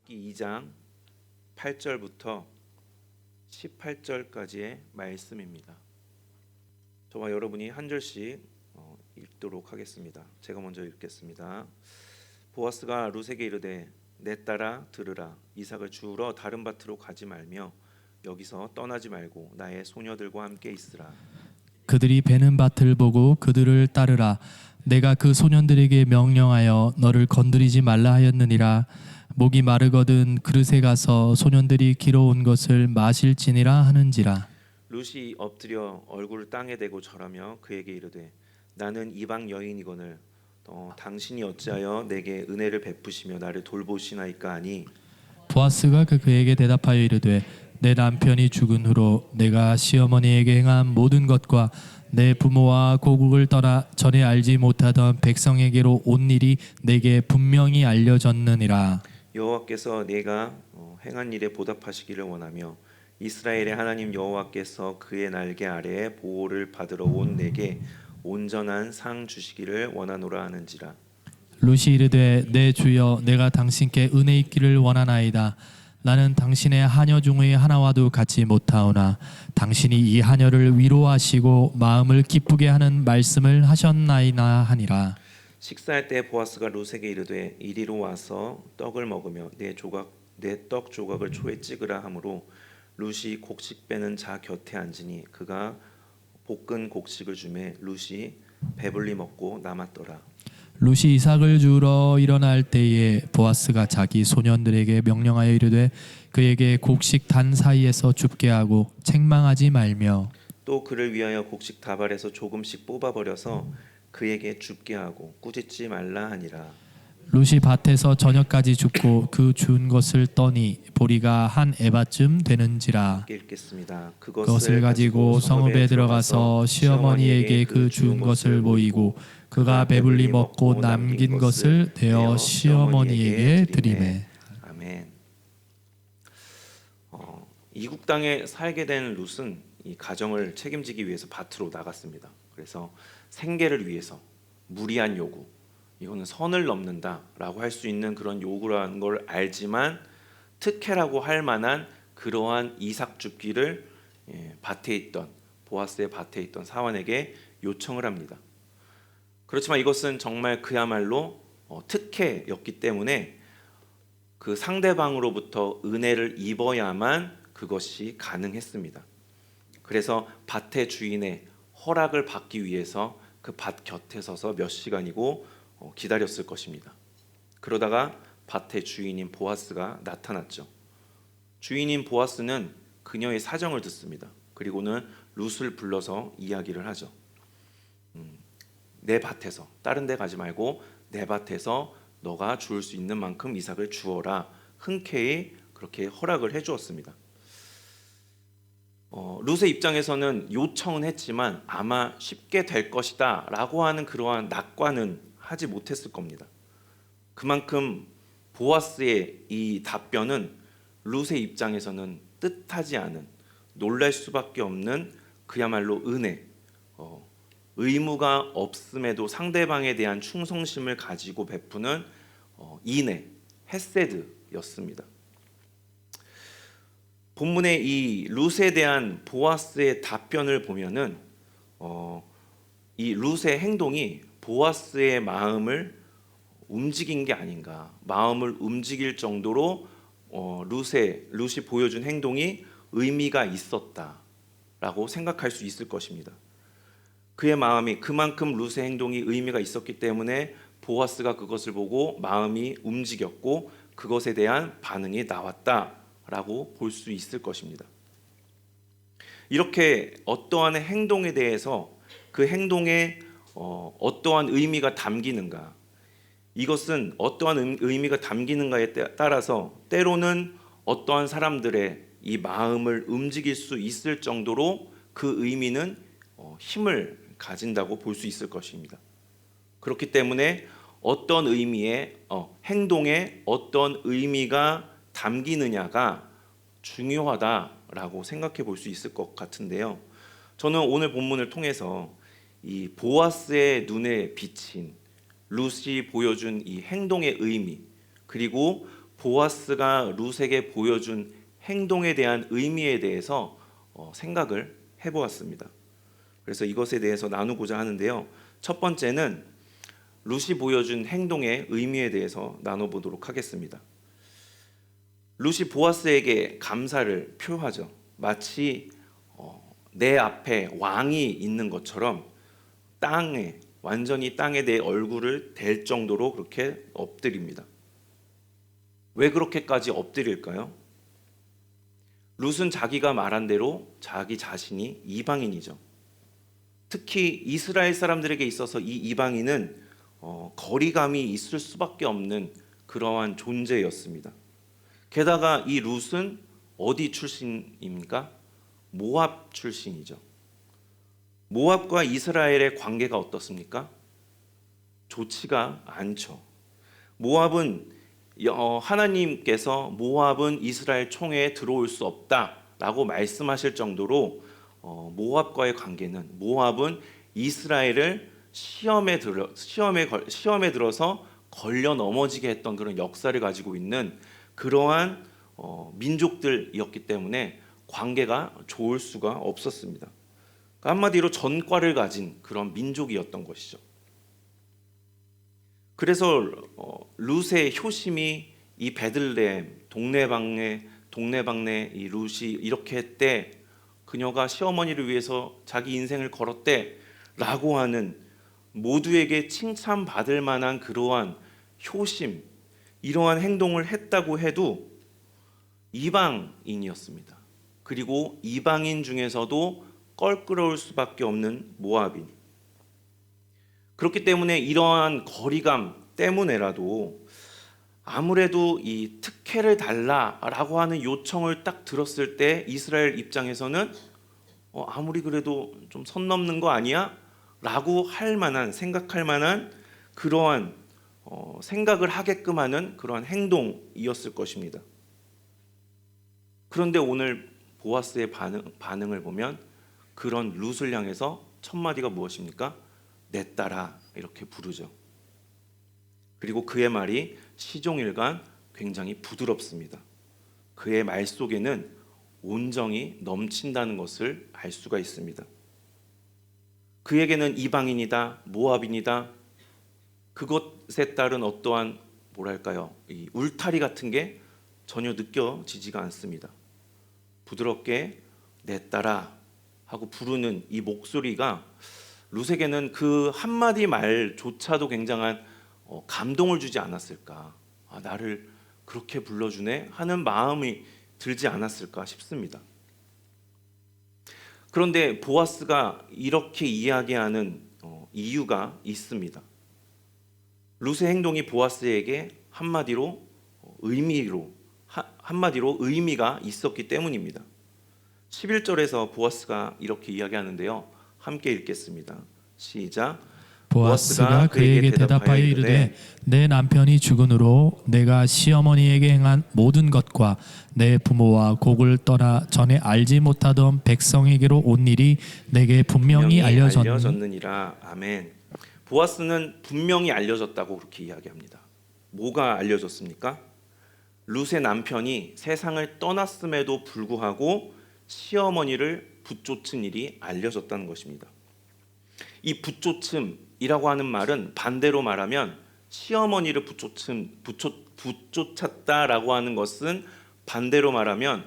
룻기 2장 8절부터 18절까지의 말씀입니다. 저와 여러분이 한 절씩 읽도록 하겠습니다. 제가 먼저 읽겠습니다. 보아스가 룻에게 이르되 내 딸아 들으라. 이삭을 주우러 다른 밭으로 가지 말며 여기서 떠나지 말고 나의 소녀들과 함께 있으라. 그들이 베는 밭을 보고 그들을 따르라. 내가 그 소년들에게 명령하여 너를 건드리지 말라 하였느니라. 목이 마르거든 그릇에 가서 소년들이 길어온 것을 마실지니라 하는지라. 룻이 엎드려 얼굴을 땅에 대고 절하며 그에게 이르되 나는 이방 여인이거늘 당신이 어찌하여 내게 은혜를 베푸시며 나를 돌보시나이까 하니 보아스가 그에게 대답하여 이르되 내 남편이 죽은 후로 내가 시어머니에게 행한 모든 것과 내 부모와 고국을 떠나 전에 알지 못하던 백성에게로 온 일이 내게 분명히 알려졌느니라. 여호와께서 내가 행한 일에 보답하시기를 원하며 이스라엘의 하나님 여호와께서 그의 날개 아래에 보호를 받으러 온 내게 온전한 상 주시기를 원하노라 하는지라. 룻이 이르되 내 주여 내가 당신께 은혜 있기를 원하나이다. 나는 당신의 하녀 중의 하나와도 같지 못하오나 당신이 이 하녀를 위로하시고 마음을 기쁘게 하는 말씀을 하셨나이나 하니라. 식사할 때 보아스가 룻에게 이르되 이리로 와서 떡을 먹으며 내 떡 조각을 초에 찍으라 하므로 룻이 곡식 빼는 자 곁에 앉으니 그가 볶은 곡식을 주매 룻이 배불리 먹고 남았더라. 룻이 이삭을 주우러 일어날 때에 보아스가 자기 소년들에게 명령하여 이르되 그에게 곡식 단 사이에서 줍게 하고 책망하지 말며 또 그를 위하여 곡식 다발에서 조금씩 뽑아버려서 그에게 줍게 하고 꾸짖지 말라 하니라. 룻이 밭에서 저녁까지 줍고 그 준 것을 떠니 보리가 한 에바쯤 되는지라. 읽겠습니다. 그것을 가지고 성읍에 들어가서 시어머니에게 그 준 것을 보이고 그가 배불리 먹고 남긴 것을 대어 시어머니에게 드리매. 아멘. 이국 땅에 살게 된 룻은 이 가정을 책임지기 위해서 밭으로 나갔습니다. 그래서 생계를 위해서 무리한 요구, 이거는 선을 넘는다라고 할 수 있는 그런 요구라는 걸 알지만 특혜라고 할 만한 그러한 이삭 줍기를 밭에 있던 보아스의 밭에 있던 사환에게 요청을 합니다. 그렇지만 이것은 정말 그야말로 특혜였기 때문에 그 상대방으로부터 은혜를 입어야만 그것이 가능했습니다. 그래서 밭의 주인의 허락을 받기 위해서 그 밭 곁에 서서 몇 시간이고 기다렸을 것입니다. 그러다가 밭의 주인인 보아스가 나타났죠. 주인인 보아스는 그녀의 사정을 듣습니다. 그리고는 룻을 불러서 이야기를 하죠. 내 밭에서 다른 데 가지 말고 내 밭에서 너가 주울 수 있는 만큼 이삭을 주어라. 흔쾌히 그렇게 허락을 해주었습니다. 룻의 입장에서는 요청은 했지만 아마 쉽게 될 것이다 라고 하는 그러한 낙관은 하지 못했을 겁니다. 그만큼 보아스의 이 답변은 룻의 입장에서는 뜻하지 않은, 놀랄 수밖에 없는 그야말로 은혜, 의무가 없음에도 상대방에 대한 충성심을 가지고 베푸는 인애, 헤세드였습니다. 본문의 이 룻에 대한 보아스의 답변을 보면은 이 룻의 행동이 보아스의 마음을 움직인 게 아닌가, 마음을 움직일 정도로 룻이 보여준 행동이 의미가 있었다라고 생각할 수 있을 것입니다. 그의 마음이 그만큼 룻의 행동이 의미가 있었기 때문에 보아스가 그것을 보고 마음이 움직였고 그것에 대한 반응이 나왔다라고 볼 수 있을 것입니다. 이렇게 어떠한 행동에 대해서 그 행동에 어떠한 의미가 담기는가, 이것은 어떠한 의미가 담기는가에 따라서 때로는 어떠한 사람들의 이 마음을 움직일 수 있을 정도로 그 의미는 힘을 가진다고 볼 수 있을 것입니다. 그렇기 때문에 어떤 의미의 행동에 어떤 의미가 담기느냐가 중요하다라고 생각해 볼 수 있을 것 같은데요. 저는 오늘 본문을 통해서 이 보아스의 눈에 비친 룻이 보여준 이 행동의 의미, 그리고 보아스가 룻에게 보여준 행동에 대한 의미에 대해서 생각을 해보았습니다. 그래서 이것에 대해서 나누고자 하는데요. 첫 번째는 룻이 보여준 행동의 의미에 대해서 나눠보도록 하겠습니다. 룻이 보아스에게 감사를 표하죠. 마치 내 앞에 왕이 있는 것처럼 완전히 땅에 내 얼굴을 댈 정도로 그렇게 엎드립니다. 왜 그렇게까지 엎드릴까요? 룻은 자기가 말한 대로 자기 자신이 이방인이죠. 특히 이스라엘 사람들에게 있어서 이 이방인은 거리감이 있을 수밖에 없는 그러한 존재였습니다. 게다가 이 룻은 어디 출신입니까? 모압 출신이죠. 모압과 이스라엘의 관계가 어떻습니까? 좋지가 않죠. 모압은 하나님께서 모압은 이스라엘 총회에 들어올 수 없다라고 말씀하실 정도로 모압과의 관계는 모압은 이스라엘을 시험에 들어서 걸려 넘어지게 했던 그런 역사를 가지고 있는 그러한 민족들이었기 때문에 관계가 좋을 수가 없었습니다. 그러니까 한마디로 전과를 가진 그런 민족이었던 것이죠. 그래서 룻의 효심이 이 베들레헴 동네방네 이 룻이 이렇게 했대, 그녀가 시어머니를 위해서 자기 인생을 걸었대라고 하는 모두에게 칭찬받을 만한 그러한 효심, 이러한 행동을 했다고 해도 이방인이었습니다. 그리고 이방인 중에서도 껄끄러울 수밖에 없는 모압인. 그렇기 때문에 이러한 거리감 때문에라도 아무래도 이 특혜를 달라라고 하는 요청을 딱 들었을 때 이스라엘 입장에서는 아무리 그래도 좀 선 넘는 거 아니야? 라고 생각할 만한 그러한 생각을 하게끔 하는 그러한 행동이었을 것입니다. 그런데 오늘 보아스의 반응을 보면 그런 룻을 향해서 첫 마디가 무엇입니까? 내 딸아, 이렇게 부르죠. 그리고 그의 말이 시종일관 굉장히 부드럽습니다. 그의 말 속에는 온정이 넘친다는 것을 알 수가 있습니다. 그에게는 이방인이다, 모압인이다, 그것에 따른 어떠한 이 울타리 같은 게 전혀 느껴지지가 않습니다. 부드럽게 내 딸아 하고 부르는 이 목소리가 룻에게는 그 한마디 말조차도 굉장한 감동을 주지 않았을까, 나를 그렇게 불러주네 하는 마음이 들지 않았을까 싶습니다. 그런데 보아스가 이렇게 이야기하는 이유가 있습니다. 룻의 행동이 보아스에게 한마디로 의미가 있었기 때문입니다. 11절에서 보아스가 이렇게 이야기하는데요. 함께 읽겠습니다. 시작. 보아스가 그에게 대답하여 이르되 내 남편이 죽은 후로 내가 시어머니에게 행한 모든 것과 내 부모와 곡을 떠나 전에 알지 못하던 백성에게로 온 일이 내게 분명히 알려졌느니라. 아멘. 보아스는 분명히 알려졌다고 그렇게 이야기합니다. 뭐가 알려졌습니까? 룻의 남편이 세상을 떠났음에도 불구하고 시어머니를 붙쫓은 일이 알려졌다는 것입니다. 이 붙쫓음이라고 하는 말은 반대로 말하면 시어머니를 붙쫓았다라고 하는 것은 반대로 말하면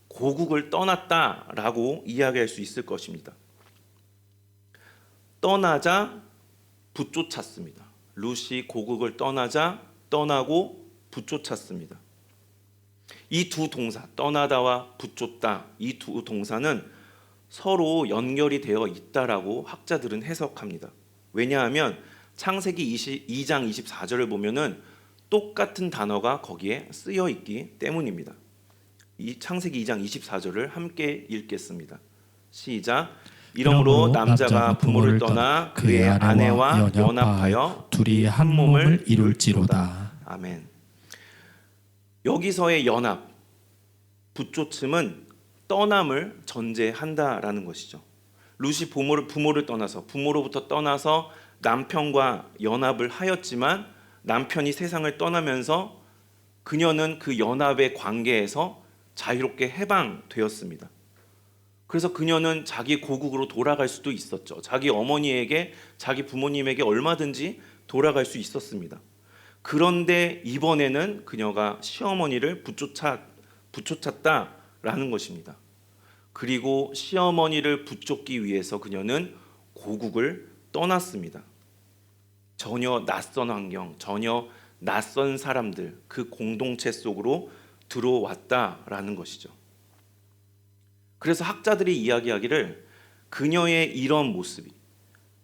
고국을 떠났다라고 이야기할 수 있을 것입니다. 떠나자 붙쫓았습니다. 룻이 고국을 떠나고 붙쫓았습니다. 이 두 동사, 떠나다와 붙쫓다, 이 두 동사는 서로 연결이 되어 있다라고 학자들은 해석합니다. 왜냐하면 창세기 2장 24절을 보면은 똑같은 단어가 거기에 쓰여 있기 때문입니다. 이 창세기 2장 24절을 함께 읽겠습니다. 시작. 이러므로 남자가 부모를 떠나 그의 아내와 연합하여 둘이 한 몸을 이룰지로다. 아멘. 여기서의 연합, 붙쫓음은 떠남을 전제한다라는 것이죠. 룻이 부모로부터 떠나서 남편과 연합을 하였지만 남편이 세상을 떠나면서 그녀는 그 연합의 관계에서 자유롭게 해방되었습니다. 그래서 그녀는 자기 고국으로 돌아갈 수도 있었죠. 자기 어머니에게, 자기 부모님에게 얼마든지 돌아갈 수 있었습니다. 그런데 이번에는 그녀가 시어머니를 부쫓았다라는 것입니다. 그리고 시어머니를 부쫓기 위해서 그녀는 고국을 떠났습니다. 전혀 낯선 환경, 전혀 낯선 사람들, 그 공동체 속으로 들어왔다라는 것이죠. 그래서 학자들이 이야기하기를 그녀의 이런 모습이,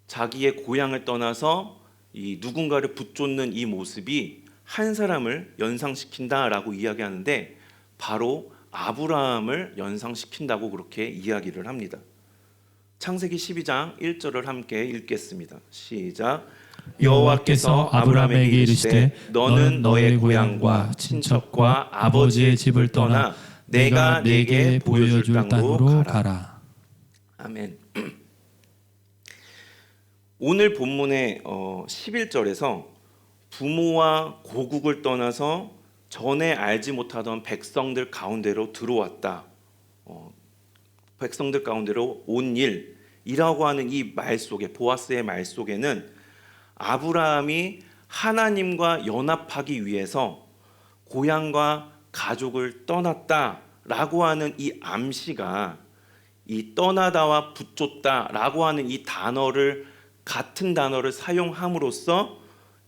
자기의 고향을 떠나서 이 누군가를 붙쫓는 이 모습이 한 사람을 연상시킨다라고 이야기하는데 바로 아브라함을 연상시킨다고 그렇게 이야기를 합니다. 창세기 12장 1절을 함께 읽겠습니다. 시작. 여호와께서 아브라함에게 이르시되 너는 너의 고향과 친척과 아버지의 집을 떠나 내가 네게 보여줄 땅으로 가라. 아멘. 오늘 본문의 11절에서 부모와 고국을 떠나서 전에 알지 못하던 백성들 가운데로 들어왔다. 백성들 가운데로 온 일이라고 하는 이 말 속에, 보아스의 말 속에는 아브라함이 하나님과 연합하기 위해서 고향과 가족을 떠났다라고 하는 이 암시가, 이 떠나다와 붙쫓다라고 하는 이 단어를, 같은 단어를 사용함으로써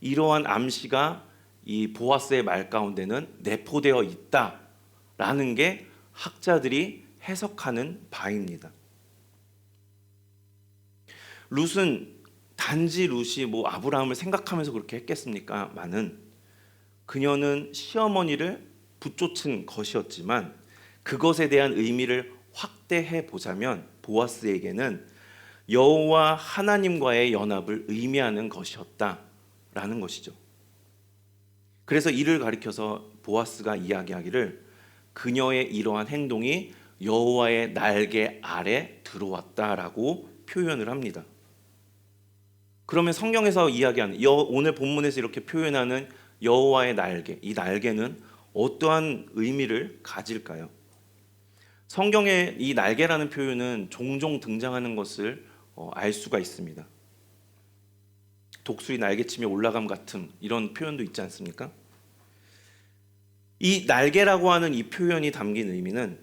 이러한 암시가 이 보아스의 말 가운데는 내포되어 있다라는 게 학자들이 해석하는 바입니다. 룻은 단지 룻이 뭐 아브라함을 생각하면서 그렇게 했겠습니까? 많은 그녀는 시어머니를 붙쫓은 것이었지만 그것에 대한 의미를 확대해 보자면 보아스에게는 여호와 하나님과의 연합을 의미하는 것이었다라는 것이죠. 그래서 이를 가리켜서 보아스가 이야기하기를 그녀의 이러한 행동이 여호와의 날개 아래 들어왔다라고 표현을 합니다. 그러면 성경에서 이야기하는 오늘 본문에서 이렇게 표현하는 여호와의 날개, 이 날개는 어떠한 의미를 가질까요? 성경에 이 날개라는 표현은 종종 등장하는 것을 알 수가 있습니다. 독수리 날개치며 올라감 같은 이런 표현도 있지 않습니까? 이 날개라고 하는 이 표현이 담긴 의미는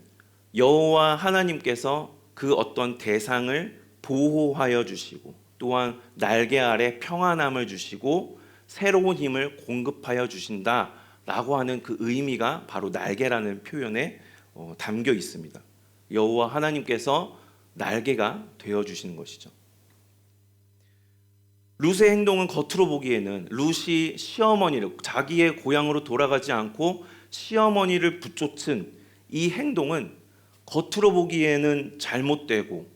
여호와 하나님께서 그 어떤 대상을 보호하여 주시고 또한 날개 아래 평안함을 주시고 새로운 힘을 공급하여 주신다라고 하는 그 의미가 바로 날개라는 표현에 담겨 있습니다. 여호와 하나님께서 날개가 되어 주시는 것이죠. 룻의 행동은 겉으로 보기에는 룻이 시어머니를, 자기의 고향으로 돌아가지 않고 시어머니를 붙쫓은 이 행동은 겉으로 보기에는 잘못되고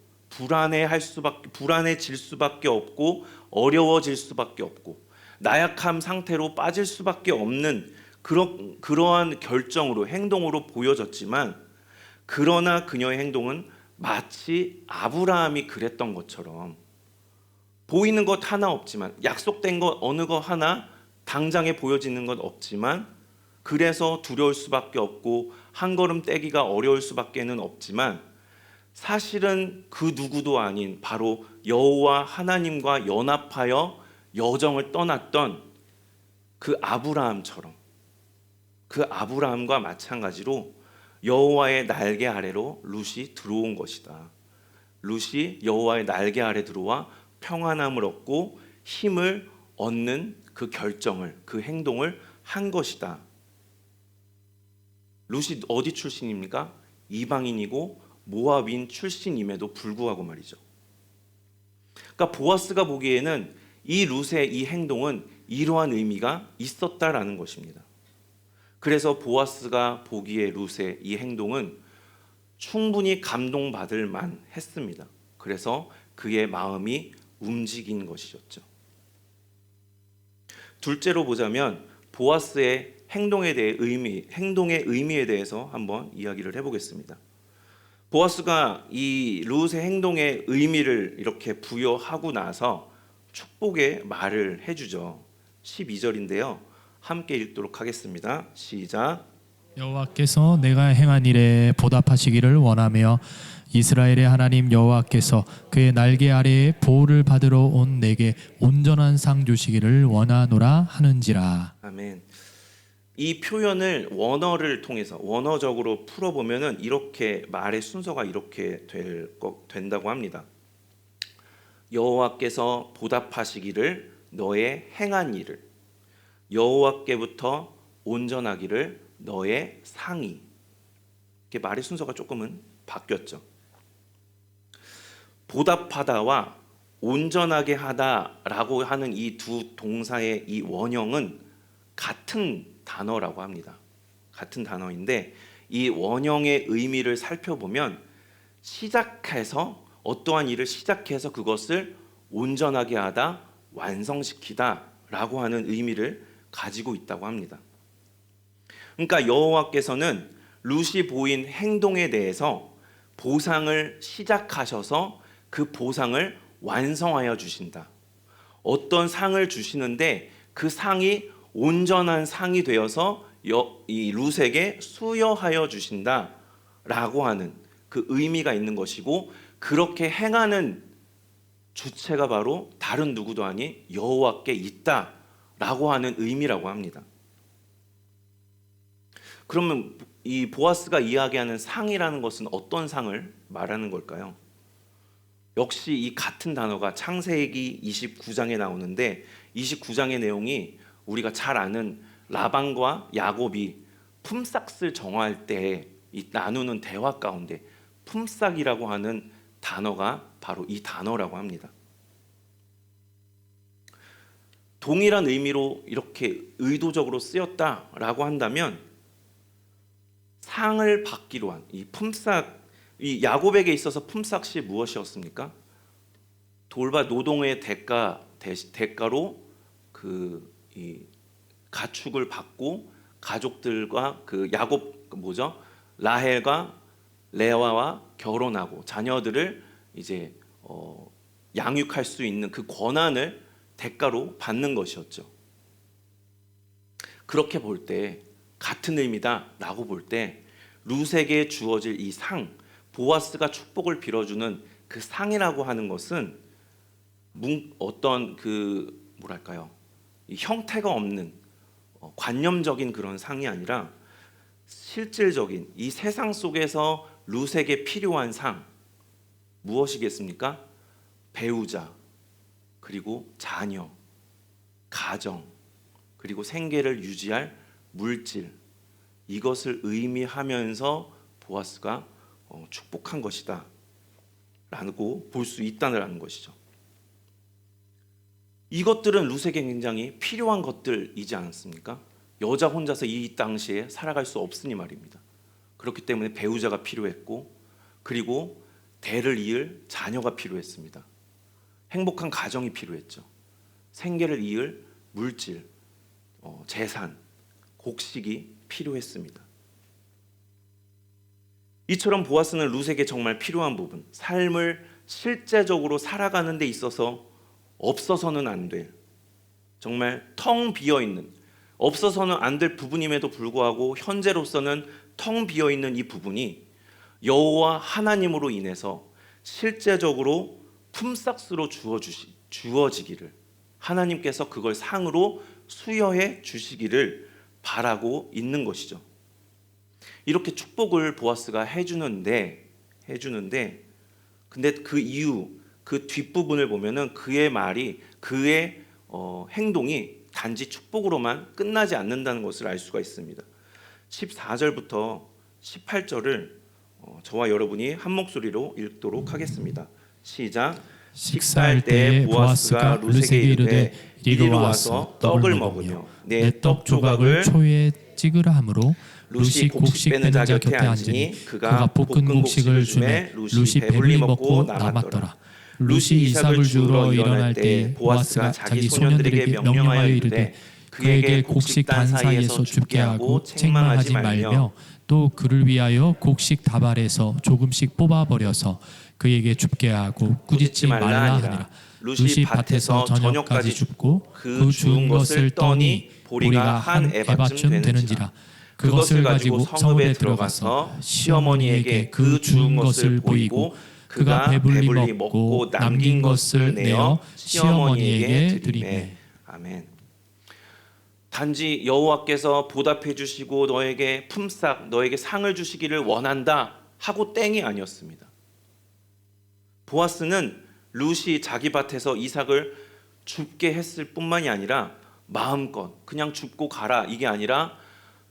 불안해질 수밖에 없고 어려워질 수밖에 없고 나약함 상태로 빠질 수밖에 없는 그러한 결정으로, 행동으로 보여졌지만, 그러나 그녀의 행동은 마치 아브라함이 그랬던 것처럼 보이는 것 하나 없지만, 약속된 것 어느 것 하나 당장에 보여지는 것 없지만, 그래서 두려울 수밖에 없고 한 걸음 떼기가 어려울 수밖에는 없지만, 사실은 그 누구도 아닌 바로 여호와 하나님과 연합하여 여정을 떠났던 그 아브라함처럼, 그 아브라함과 마찬가지로 여호와의 날개 아래로 룻이 들어온 것이다. 룻이 여호와의 날개 아래 들어와 평안함을 얻고 힘을 얻는 그 결정을, 그 행동을 한 것이다. 룻이 어디 출신입니까? 이방인이고 모압인 출신임에도 불구하고 말이죠. 그러니까 보아스가 보기에는 이 룻의 이 행동은 이러한 의미가 있었다라는 것입니다. 그래서 보아스가 보기에 룻의 이 행동은 충분히 감동받을 만했습니다. 그래서 그의 마음이 움직인 것이었죠. 둘째로 보자면 보아스의 행동의 의미에 대해서 한번 이야기를 해보겠습니다. 보아스가 이 룻의 행동의 의미를 이렇게 부여하고 나서 축복의 말을 해주죠. 12절인데요. 함께 읽도록 하겠습니다. 시작. 여호와께서 내가 행한 일에 보답하시기를 원하며 이스라엘의 하나님 여호와께서 그의 날개 아래에 보호를 받으러 온 내게 온전한 상 주시기를 원하노라 하는지라. 아멘. 이 표현을 원어를 통해서 원어적으로 풀어보면은 이렇게 말의 순서가 이렇게 된다고 합니다. 여호와께서 보답하시기를 너의 행한 일을, 여호와께부터 온전하기를 너의 상이. 이렇게 말의 순서가 조금은 바뀌었죠. 보답하다와 온전하게 하다라고 하는 이 두 동사의 이 원형은 같은 단어라고 합니다. 같은 단어인데 이 원형의 의미를 살펴보면 시작해서 어떠한 일을 시작해서 그것을 온전하게 하다, 완성시키다라고 하는 의미를 가지고 있다고 합니다. 그러니까 여호와께서는 룻이 보인 행동에 대해서 보상을 시작하셔서 그 보상을 완성하여 주신다. 어떤 상을 주시는데 그 상이 온전한 상이 되어서 이 룻에게 수여하여 주신다라고 하는 그 의미가 있는 것이고, 그렇게 행하는 주체가 바로 다른 누구도 아닌 여호와께 있다라고 하는 의미라고 합니다. 그러면 이 보아스가 이야기하는 상이라는 것은 어떤 상을 말하는 걸까요? 역시 이 같은 단어가 창세기 29장에 나오는데 29장의 내용이 우리가 잘 아는 라반과 야곱이 품삯을 정할 때 이 나누는 대화 가운데 품삯이라고 하는 단어가 바로 이 단어라고 합니다. 동일한 의미로 이렇게 의도적으로 쓰였다라고 한다면 상을 받기로 한 이 품삯, 이 야곱에게 있어서 품삯이 무엇이었습니까? 돌밭 노동의 대가로 이 가축을 받고 가족들과 그 야곱 라헬과 레아와 결혼하고 자녀들을 이제 양육할 수 있는 그 권한을 대가로 받는 것이었죠. 그렇게 볼 때 같은 의미다라고 볼 때 룻에게 주어질 이 상, 보아스가 축복을 빌어주는 그 상이라고 하는 것은 어떤 이 형태가 없는 관념적인 그런 상이 아니라 실질적인 이 세상 속에서 룻에게 필요한 상, 무엇이겠습니까? 배우자, 그리고 자녀, 가정, 그리고 생계를 유지할 물질, 이것을 의미하면서 보아스가 축복한 것이다 라고 볼 수 있다는 것이죠. 이것들은 룻에게 굉장히 필요한 것들이지 않습니까? 여자 혼자서 이 당시에 살아갈 수 없으니 말입니다. 그렇기 때문에 배우자가 필요했고, 그리고 대를 이을 자녀가 필요했습니다. 행복한 가정이 필요했죠. 생계를 이을 물질, 재산, 곡식이 필요했습니다. 이처럼 보아스는 룻에게 정말 필요한 부분, 삶을 실제적으로 살아가는 데 있어서 없어서는 안 될, 정말 텅 비어있는, 없어서는 안 될 부분임에도 불구하고 현재로서는 텅 비어있는 이 부분이 여호와 하나님으로 인해서 실제적으로 품삯으로 주어지기를, 하나님께서 그걸 상으로 수여해 주시기를 바라고 있는 것이죠. 이렇게 축복을 보아스가 해주는데 근데 그 이유, 그 뒷부분을 보면은 그의 말이, 그의 행동이 단지 축복으로만 끝나지 않는다는 것을 알 수가 있습니다. 14절부터 18절을 저와 여러분이 한 목소리로 읽도록 하겠습니다. 시작. 식사할 때 보아스가 룻에게 이르되 이리로 와서 떡을 먹으며 내 떡 조각을 초에 찍으라 하므로 룻이 곡식 빼는 자 곁에 앉으니 그가 볶은 곡식을 주매 룻이 배불리 먹고 남았더라. 룻이 이삭을 주우러 일어날 때 보아스가 자기 소년들에게 명령하여 이르되 그에게 곡식 단 사이에서 줍게 하고 책망하지 말며 또 그를 위하여 곡식 다발에서 조금씩 뽑아버려서 그에게 줍게 하고 꾸짖지 말라 하니라. 루시 밭에서 저녁까지 줍고 그 주운 것을 떠니 보리가 한 에바쯤 되는지라. 그것을 가지고 성읍에 들어가서 시어머니에게 그 주운 것을 보이고 그가 배불리 먹고 남긴 것을 내어 시어머니에게 드리매. 아멘. 단지 여호와께서 보답해 주시고 너에게 품삯 너에게 상을 주시기를 원한다 하고 땡이 아니었습니다. 보아스는 룻이 자기 밭에서 이삭을 줍게 했을 뿐만이 아니라 마음껏 그냥 줍고 가라 이게 아니라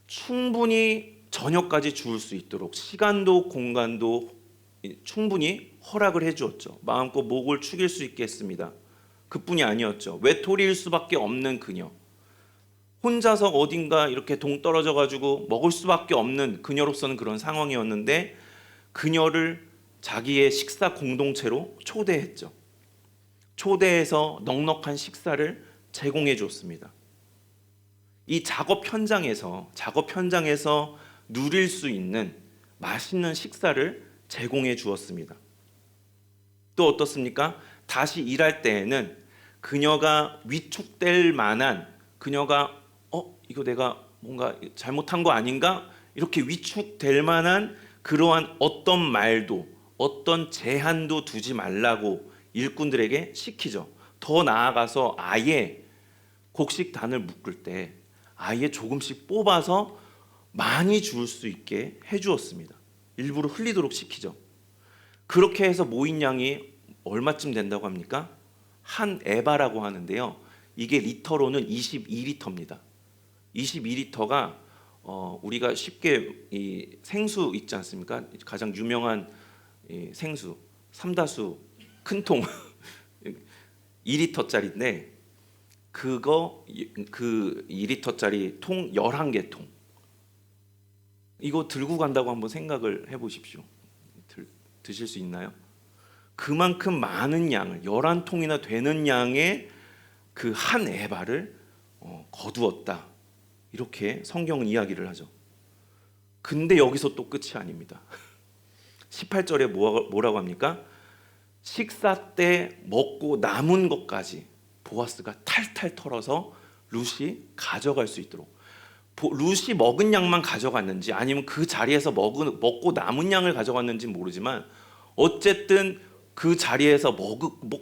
충분히 저녁까지 주울 수 있도록 시간도 공간도 충분히 허락을 해주었죠. 마음껏 목을 축일 수 있게 했습니다. 그뿐이 아니었죠. 외톨이일 수밖에 없는 그녀, 혼자서 어딘가 이렇게 동떨어져 가지고 먹을 수밖에 없는 그녀로서는 그런 상황이었는데 그녀를 자기의 식사 공동체로 초대했죠. 초대해서 넉넉한 식사를 제공해 줬습니다. 이 작업 현장에서 누릴 수 있는 맛있는 식사를 제공해 주었습니다. 또 어떻습니까? 다시 일할 때에는 그녀가 위축될 만한 그녀가 이거 내가 뭔가 잘못한 거 아닌가? 이렇게 위축될 만한 그러한 어떤 말도 어떤 제한도 두지 말라고 일꾼들에게 시키죠. 더 나아가서 아예 곡식단을 묶을 때 아예 조금씩 뽑아서 많이 줄 수 있게 해주었습니다. 일부러 흘리도록 시키죠. 그렇게 해서 모인 양이 얼마쯤 된다고 합니까? 한 에바라고 하는데요. 이게 리터로는 22리터입니다. 22리터가 우리가 쉽게 이 생수 있지 않습니까? 가장 유명한 이 생수 삼다수 큰 통 2리터짜리인데 그거 그 2리터짜리 통 11개 통 이거 들고 간다고 한번 생각을 해보십시오. 드실 수 있나요? 그만큼 많은 양을 11통이나 되는 양의 그 한 에바를 거두었다. 이렇게 성경은 이야기를 하죠. 근데 여기서 또 끝이 아닙니다. 18절에 뭐라고 합니까? 식사 때 먹고 남은 것까지 보아스가 탈탈 털어서 룻이 가져갈 수 있도록 룻이 먹은 양만 가져갔는지 아니면 그 자리에서 먹고 남은 양을 가져갔는지 모르지만 어쨌든 그 자리에서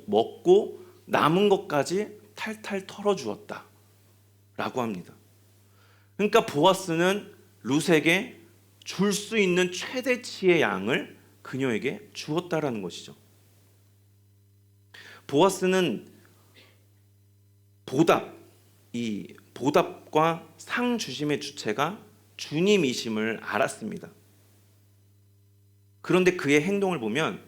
먹고 남은 것까지 탈탈 털어주었다 라고 합니다. 그러니까 보아스는 룻에게 줄 수 있는 최대치의 양을 그녀에게 주었다라는 것이죠. 보아스는 이 보답과 상 주심의 주체가 주님이심을 알았습니다. 그런데 그의 행동을 보면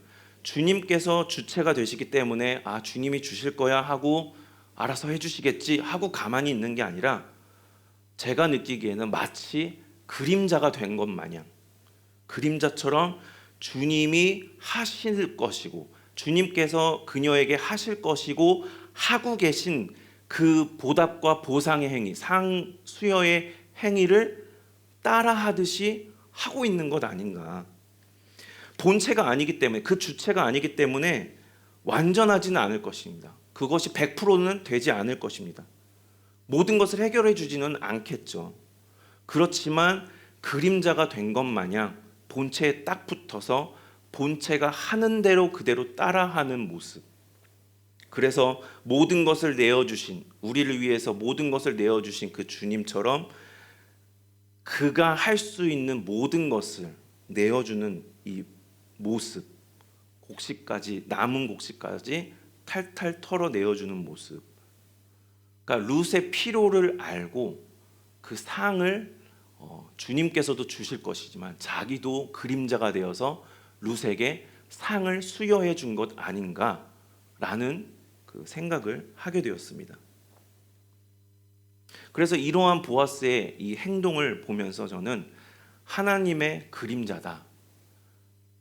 주님께서 주체가 되시기 때문에 주님이 주실 거야 하고 알아서 해주시겠지 하고 가만히 있는 게 아니라 제가 느끼기에는 마치 그림자가 된 것 마냥 그림자처럼 주님이 하실 것이고 주님께서 그녀에게 하실 것이고 하고 계신 그 보답과 보상의 행위, 상 수여의 행위를 따라하듯이 하고 있는 것 아닌가. 본체가 아니기 때문에 그 주체가 아니기 때문에 완전하지는 않을 것입니다. 그것이 100%는 되지 않을 것입니다. 모든 것을 해결해 주지는 않겠죠. 그렇지만 그림자가 된 것 마냥 본체에 딱 붙어서 본체가 하는 대로 그대로 따라하는 모습. 그래서 모든 것을 내어주신 우리를 위해서 모든 것을 내어주신 그 주님처럼 그가 할 수 있는 모든 것을 내어주는 이 모습, 곡식까지 남은 곡식까지 탈탈 털어 내어주는 모습. 그러니까 룻의 필요를 알고 그 상을 주님께서도 주실 것이지만 자기도 그림자가 되어서 룻에게 상을 수여해 준 것 아닌가라는 그 생각을 하게 되었습니다. 그래서 이러한 보아스의 이 행동을 보면서 저는 하나님의 그림자다.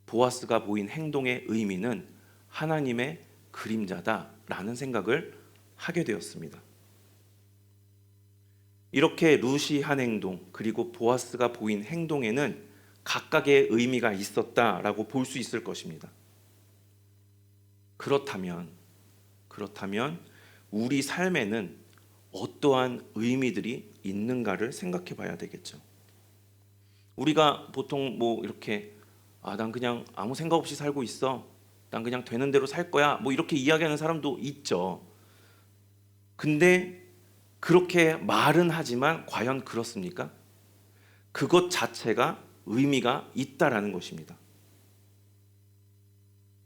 보아스가 보인 행동의 의미는 하나님의 그림자다라는 생각을 하게 되었습니다. 이렇게 룻이 한 행동 그리고 보아스가 보인 행동에는 각각의 의미가 있었다라고 볼 수 있을 것입니다. 그렇다면 그렇다면 우리 삶에는 어떠한 의미들이 있는가를 생각해 봐야 되겠죠. 우리가 보통 뭐 이렇게 난 그냥 아무 생각 없이 살고 있어. 난 그냥 되는 대로 살 거야. 뭐 이렇게 이야기하는 사람도 있죠. 근데 그렇게 말은 하지만 과연 그렇습니까? 그것 자체가 의미가 있다라는 것입니다.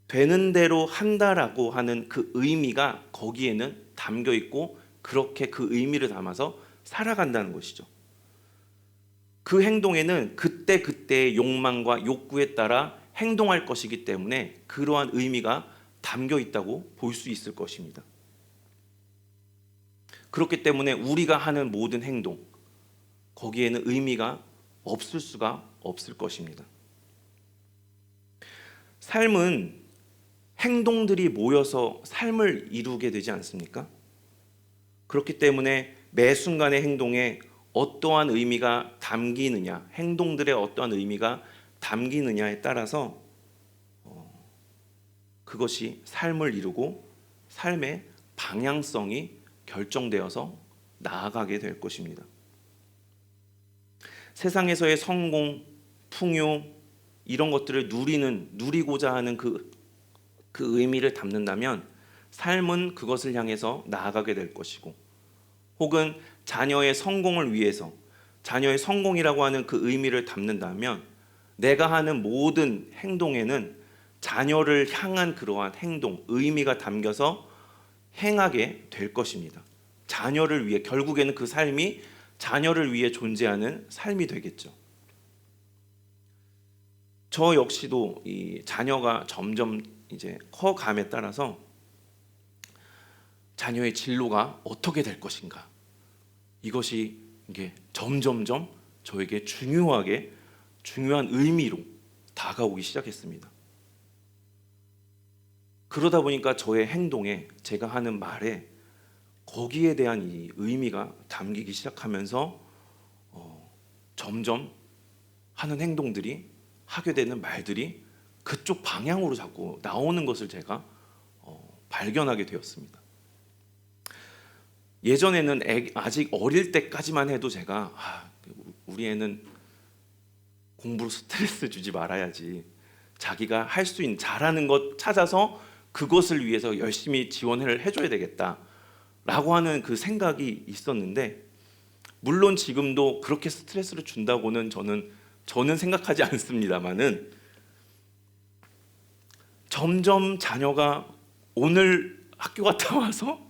되는 대로 한다라고 하는 그 의미가 거기에는 담겨 있고 그렇게 그 의미를 담아서 살아간다는 것이죠. 그 행동에는 그때그때의 욕망과 욕구에 따라 행동할 것이기 때문에 그러한 의미가 담겨 있다고 볼 수 있을 것입니다. 그렇기 때문에 우리가 하는 모든 행동, 거기에는 의미가 없을 수가 없을 것입니다. 삶은 행동들이 모여서 삶을 이루게 되지 않습니까? 그렇기 때문에 매 순간의 행동에 어떠한 의미가 담기느냐, 행동들의 어떠한 의미가 담기느냐에 따라서 그것이 삶을 이루고 삶의 방향성이 결정되어서 나아가게 될 것입니다. 세상에서의 성공, 풍요 이런 것들을 누리고자 하는 그 의미를 담는다면 삶은 그것을 향해서 나아가게 될 것이고, 혹은 자녀의 성공을 위해서 자녀의 성공이라고 하는 그 의미를 담는다면 내가 하는 모든 행동에는 자녀를 향한 그러한 행동, 의미가 담겨서 행하게 될 것입니다. 자녀를 위해, 결국에는 그 삶이 자녀를 위해 존재하는 삶이 되겠죠. 저 역시도 이 자녀가 점점 이제 커감에 따라서 자녀의 진로가 어떻게 될 것인가, 이것이 이게 점점점 저에게 중요한 의미로 다가오기 시작했습니다. 그러다 보니까 저의 행동에, 제가 하는 말에 거기에 대한 이 의미가 담기기 시작하면서 점점 하는 행동들이, 하게 되는 말들이 그쪽 방향으로 자꾸 나오는 것을 제가 발견하게 되었습니다. 예전에는 아직 어릴 때까지만 해도 제가 우리 애는 공부로 스트레스 주지 말아야지, 자기가 할 수 있는 잘하는 것 찾아서 그것을 위해서 열심히 지원을 해줘야 되겠다라고 하는 그 생각이 있었는데, 물론 지금도 그렇게 스트레스를 준다고는 저는 생각하지 않습니다만은, 점점 자녀가 오늘 학교 갔다 와서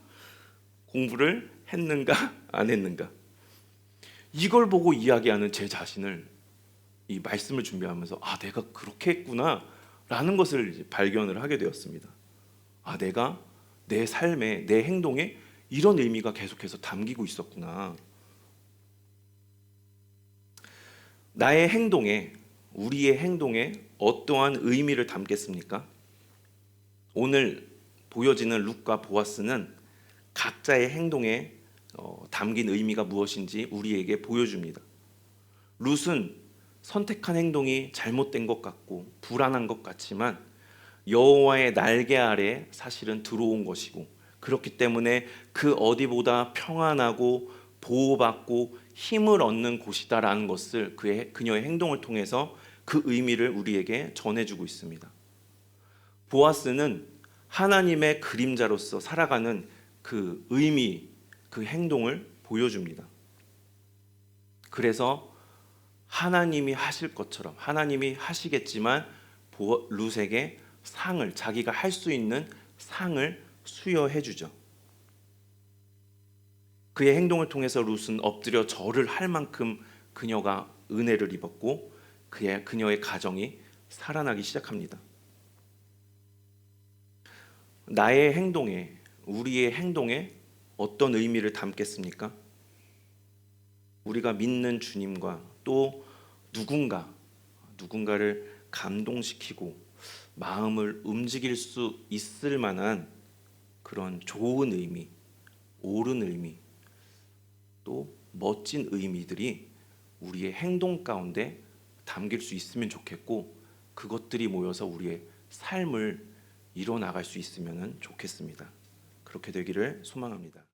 공부를 했는가 안 했는가, 이걸 보고 이야기하는 제 자신을, 이 말씀을 준비하면서 내가 그렇게 했구나 라는 것을 이제 발견을 하게 되었습니다. 내가 내 삶에, 내 행동에 이런 의미가 계속해서 담기고 있었구나. 나의 행동에, 우리의 행동에 어떠한 의미를 담겠습니까? 오늘 보여지는 룻과 보아스는 각자의 행동에 담긴 의미가 무엇인지 우리에게 보여줍니다. 룻은 선택한 행동이 잘못된 것 같고 불안한 것 같지만 여호와의 날개 아래 사실은 들어온 것이고, 그렇기 때문에 그 어디보다 평안하고 보호받고 힘을 얻는 곳이다라는 것을 그녀의 행동을 통해서 그 의미를 우리에게 전해주고 있습니다. 보아스는 하나님의 그림자로서 살아가는 그 의미, 그 행동을 보여줍니다. 그래서 하나님이 하실 것처럼, 하나님이 하시겠지만 룻에게 상을, 자기가 할 수 있는 상을 수여해 주죠. 그의 행동을 통해서 룻은 엎드려 절을 할 만큼 그녀가 은혜를 입었고 그녀의 가정이 살아나기 시작합니다. 나의 행동에, 우리의 행동에 어떤 의미를 담겠습니까? 우리가 믿는 주님과 또 누군가를 감동시키고 마음을 움직일 수 있을 만한 그런 좋은 의미, 옳은 의미, 또 멋진 의미들이 우리의 행동 가운데 담길 수 있으면 좋겠고, 그것들이 모여서 우리의 삶을 이뤄나갈 수 있으면 좋겠습니다. 그렇게 되기를 소망합니다.